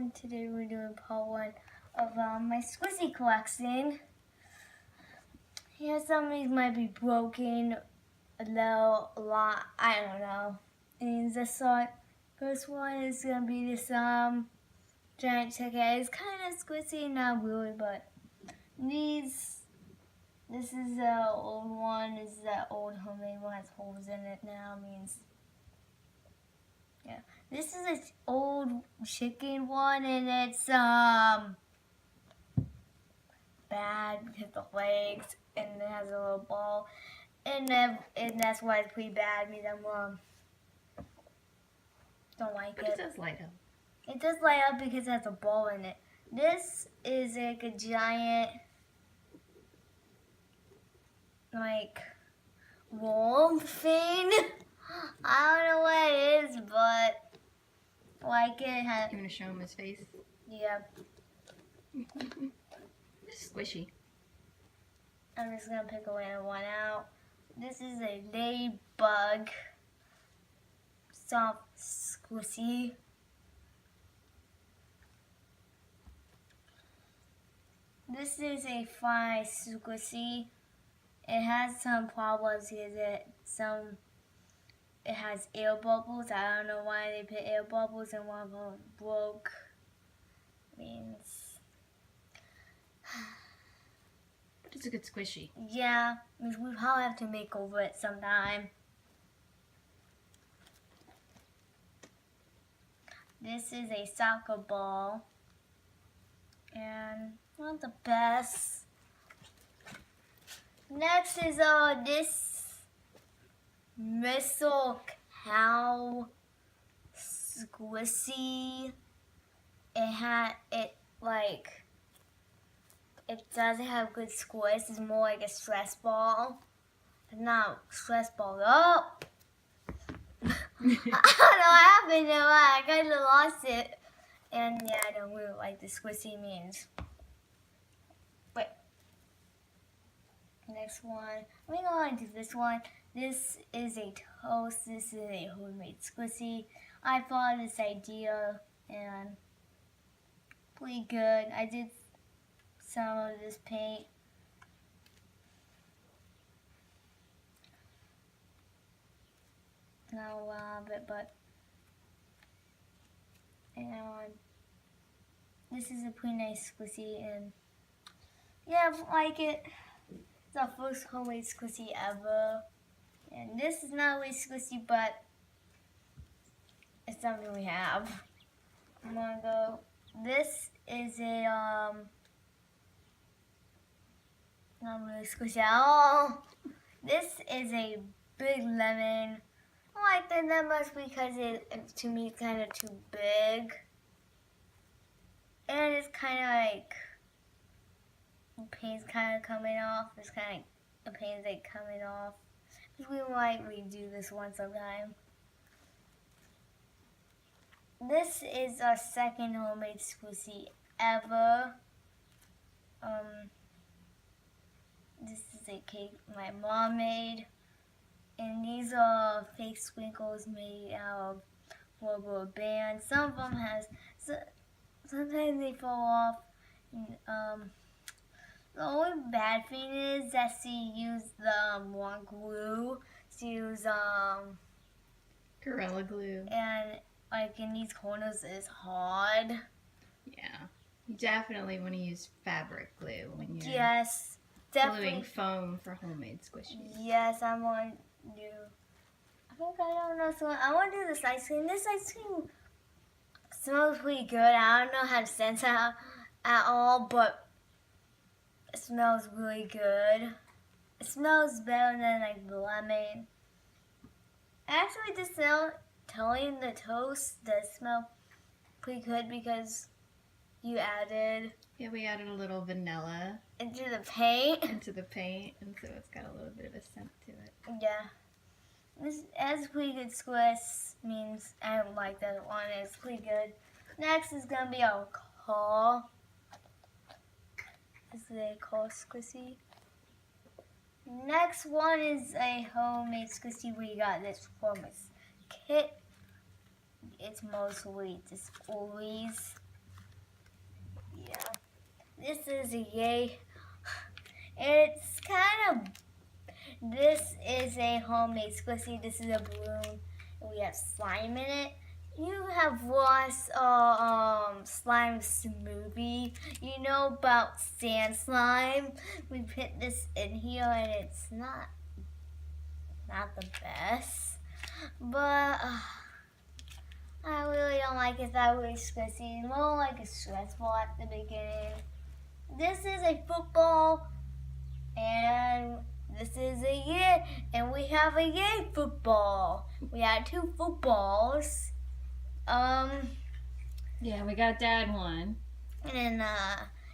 everyone, today we're doing part 1 of my squishy collection. Yeah, some of these might be broken, a little, a lot, I don't know. And this first one is going to be this giant ticket. It's kind of squishy, not really, but this is the old one, this is the old homemade one, has holes in it now, means yeah. This is an old chicken one, and it's bad because the legs, and it has a little ball, and that's why it's pretty bad. Me, don't like it. But it does light up. It does light up because it has a ball in it. This is like a giant, like, worm thing. I don't know what it is, but like it has. You want to show him his face? Yeah. It's squishy. I'm just gonna pick a random one out. This is a ladybug soft squishy. This is a fly squishy. It has some problems because it has air bubbles. I don't know why they put air bubbles, and one of them broke. Means. But it's a good squishy. Yeah, means we probably have to make over it sometime. This is a soccer ball, and not the best. Next is this missile cow squishy. It doesn't have good squish. It's more like a stress ball. It's not stress ball. Oh! I don't know what happened there. I kind of lost it. And yeah, I don't really like the squishy means. Wait. Next one. Let me go on to this one. This is a toast. This is a homemade squishy. I thought of this idea and pretty good. I did some of this paint. Not a lot of it, but this is a pretty nice squishy, and yeah, I like it. It's our first homemade squishy ever, and this is not really squishy, but it's something we have. I'm gonna go. This is a not really squishy at all. This is a big lemon. I like the lemons because to me, it's kind of too big. And it's kind of like, the paint's kind of coming off. It's kind of like, the paint's like coming off. We might redo this one sometime. This is our second homemade squishy ever. This is a cake my mom made. And these are fake sprinkles made out of rubber bands. Some of them sometimes they fall off. And, the only bad thing is that she used the wrong glue. She used Gorilla Glue. And like in these corners it's hard. Yeah. You definitely want to use fabric glue when you're yes, definitely gluing foam for homemade squishies. Yes, I want to do. I think I don't know. So I want to do this ice cream. This ice cream smells pretty good. I don't know how to sense it at all, but it smells really good. It smells better than like lemon. Actually, the smell, telling the toast does smell pretty good because you added. Yeah, we added a little vanilla into the paint. and so it's got a little bit of a scent to it. Yeah. This has pretty good squish, means I don't like that one. It's pretty good. Next is gonna be our car. This is a car squishy. Next one is a homemade squishy. We got this from a kit. It's mostly just always this is a yay. It's kind of, this is a homemade squishy. This is a balloon. And we have slime in it. You have watched slime smoothie. You know about sand slime. We put this in here and it's not the best. But I really don't like it that way squishy. It's more like a stressful at the beginning. This is a football and this is a yay, and we have a yay football. We had 2 footballs. Yeah, we got Dad one. And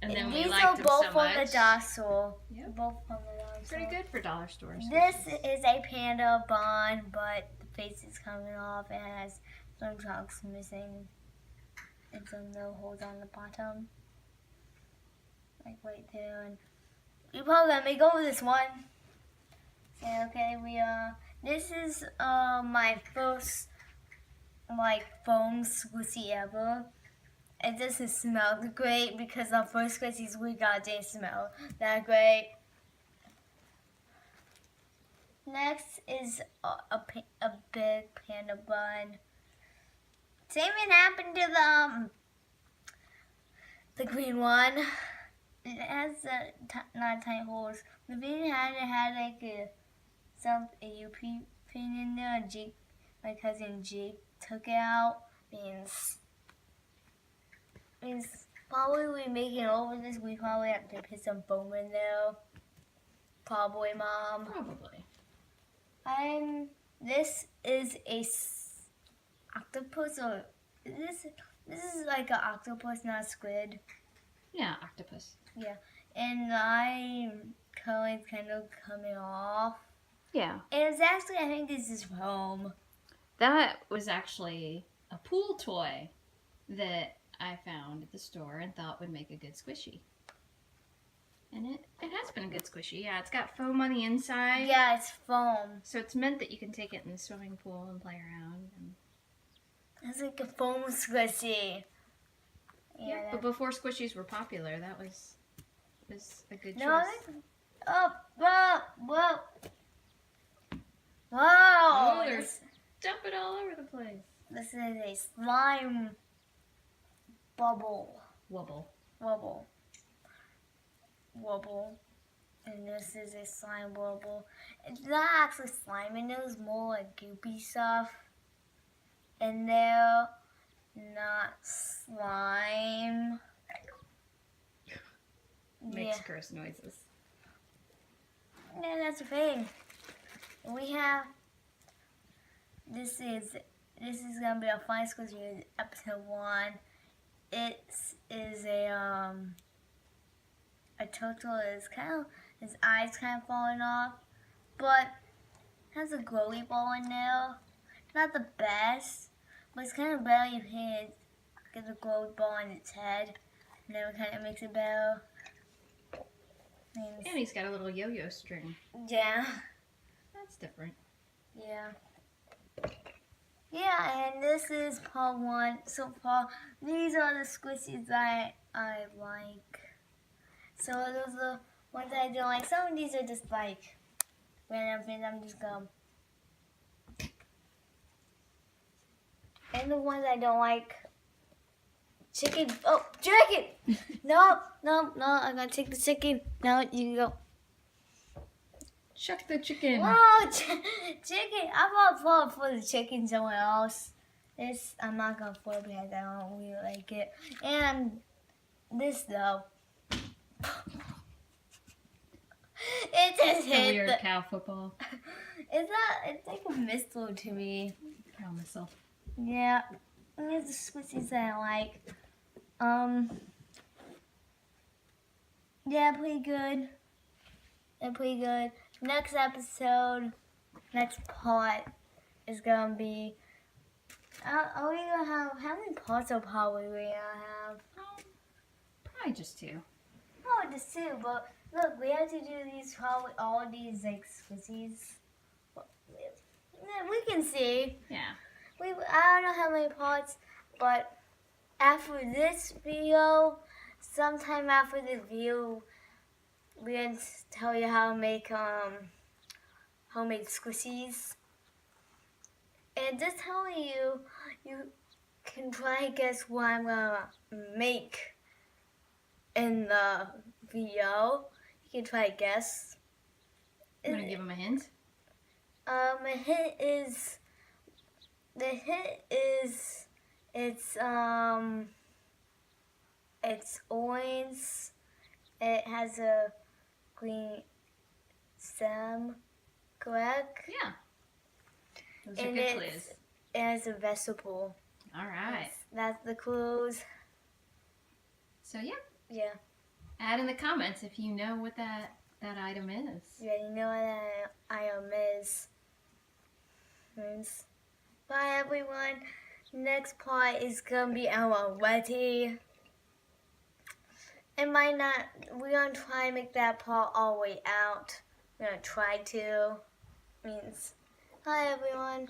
then we these liked are them both so from much. the dollar store. Yep. Both from the dollar store. Pretty good for dollar stores. This is a panda bun, but the face is coming off and has some chunks missing and some no holes on the bottom. Like right there. And we probably gonna make over this one. So, okay, this is my first like foam squishy ever. It doesn't smell great because our first squishies we got didn't smell that great. Next is a big panda bun. Same thing happened to the green one. It has not tight holes. The green had like a UP pin in there. Jake, my cousin Jake, took it out. Means probably we making over this. We probably have to put some foam in there. Probably, Mom. Probably. This is a octopus, or this is like an octopus, not squid. Yeah, octopus. Yeah, and I'm kind of coming off. Yeah. And it's actually, I think this is foam. That was actually a pool toy that I found at the store and thought would make a good squishy. And it has been a good squishy. Yeah, it's got foam on the inside. Yeah, it's foam. So it's meant that you can take it in the swimming pool and play around. It's like a foam squishy. Yeah, but before squishies were popular, that was a good choice. No, whoa. Oh, they're jumping all over the place. This is a slime bubble. Wobble. And this is a slime bubble. It's not actually slime in there, it's more like goopy stuff. And they're not slime. Makes gross noises. Yeah, that's the thing. We have this is gonna be a fun squishy episode 1. It is a turtle is his eyes kind of falling off, but has a glowy ball in there. Not the best, but it's kind of better if you get a glowy ball in its head, and then it kind of makes it better. And he's got a little yo-yo string. Yeah. That's different. Yeah. Yeah, and this is part 1. So far, these are the squishies I like. So those are the ones I don't like. Some of these are just like random things. I'm just going. And the ones I don't like. Chicken. Oh, chicken! No, I'm gonna take the chicken. No, you go. Shuck the chicken. Whoa, chicken! I'm gonna for the chicken somewhere else. This I'm not gonna for because I don't really like it. And this though, it just hit weird the cow football. It's like a missile to me. Cow missile. Yeah, these are the squishies that I like. Yeah, pretty good. They're pretty good. Next episode, next part is gonna be. Are we gonna have how many parts of probably we gonna have? Probably just 2. Oh, just 2. But look, we have to do these probably all these like squishies. We can see. Yeah. I don't know how many parts, but after this video, sometime after the video, we're going to tell you how to make homemade squishies. And just telling you, you can try to guess what I'm gonna make in the video. You can try to guess. You want to give them a hint? The hint is it's orange. It has a green stem, correct? Yeah. Those are And good clues. it has a vegetable. All right. That's the clues. So yeah, Yeah. add in the comments if you know what that item is. Yeah, you know what that item is. Bye everyone. Next part is gonna be our wedding. It might not. We're gonna try and make that part all the way out. We're gonna try to. Means. Bye everyone.